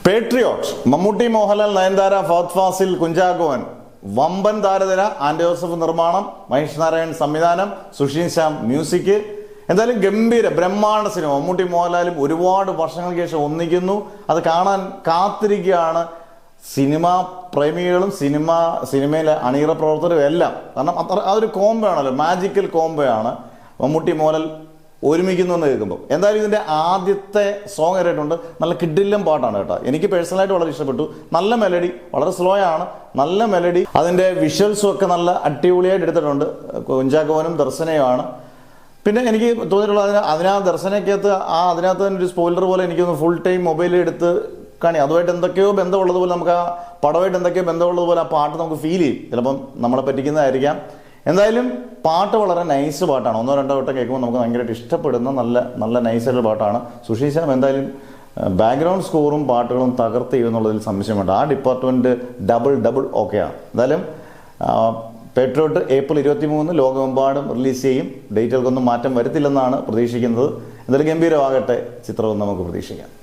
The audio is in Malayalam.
പേട്രിയോട്ട് മമ്മൂട്ടി, മോഹൻലാൽ, നയൻതാര, ഫഹദ് ഫാസിൽ, കുഞ്ചാക്കോൻ, വമ്പൻ താരനിര, ആൻഡ് ജോസഫ് നിർമ്മാണം, മഹേഷ് നാരായൺ സംവിധാനം, സുഷീൻ ശ്യാം മ്യൂസിക്. എന്തായാലും ഗംഭീര ബ്രഹ്മാണ്ഡ സിനിമ. മമ്മൂട്ടി മോഹൻലാലും ഒരുപാട് വർഷങ്ങൾക്ക് ശേഷം ഒന്നിക്കുന്നു. അത് കാണാൻ കാത്തിരിക്കുകയാണ് സിനിമാ പ്രേമികളും സിനിമയിലെ അണിയറ പ്രവർത്തകരും എല്ലാം. കാരണം അതൊരു കോംബോ ആണല്ലോ, മാജിക്കൽ കോംബോ ആണ് മമ്മൂട്ടി മോഹൻലാൽ ഒരുമിക്കുന്നു എന്ന് കേൾക്കുമ്പോൾ. എന്തായാലും ഇതിൻ്റെ ആദ്യത്തെ സോങ് ഇറങ്ങിയിട്ടുണ്ട്. നല്ല കിഡിലും പാട്ടാണ് കേട്ടോ. എനിക്ക് പേഴ്സണലായിട്ട് വളരെ ഇഷ്ടപ്പെട്ടു. നല്ല മെലഡി, വളരെ സ്ലോ ആണ്, നല്ല മെലഡി. അതിൻ്റെ വിഷ്വൽസും ഒക്കെ നല്ല അടിപൊളിയായിട്ട് എടുത്തിട്ടുണ്ട്. കുഞ്ചാക്കോനും ദർശനയുമാണ്. പിന്നെ എനിക്ക് തോന്നിയിട്ടുള്ളത് അതിനകത്ത് ദർശനക്കകത്ത് അതിനകത്ത് തന്നെ ഒരു സ്പോയിലർ പോലെ എനിക്കൊന്ന് ഫുൾ ടൈം മൊബൈലിൽ എടുത്ത് കാണി അതുമായിട്ട് എന്തൊക്കെയോ ബന്ധമുള്ളതുപോലെ, നമുക്ക് ആ പടമായിട്ട് എന്തൊക്കെയോ ബന്ധമുള്ളതുപോലെ ആ പാട്ട് നമുക്ക് ഫീൽ ചെയ്യും. ചിലപ്പം നമ്മളെ പറ്റിക്കുന്നതായിരിക്കാം. എന്തായാലും പാട്ട് വളരെ നൈസ് പാട്ടാണ്. ഒന്നോ രണ്ടോ വട്ടം കേൾക്കുമ്പോൾ നമുക്ക് ഭയങ്കരമായിട്ട് ഇഷ്ടപ്പെടുന്ന നല്ല നൈസായിട്ടുള്ള പാട്ടാണ്. സുഷീൻ ശ്യാം എന്തായാലും ബാക്ക്ഗ്രൗണ്ട് സ്കോറും പാട്ടുകളും തകർത്ത് ചെയ്യുമെന്നുള്ളതിൽ സംശയമുണ്ട്. ആ ഡിപ്പാർട്ട്മെൻറ്റ് ഡബിൾ ഓക്കെയാണ്. എന്തായാലും പേട്രിയോട്ട് ഏപ്രിൽ 23 ലോകമെമ്പാടും റിലീസ് ചെയ്യും. ഡേറ്റുകൾക്കൊന്നും മാറ്റം വരുത്തില്ലെന്നാണ് പ്രതീക്ഷിക്കുന്നത്. എന്തായാലും ഗംഭീരമാകട്ടെ ചിത്രവും നമുക്ക് പ്രതീക്ഷിക്കാം.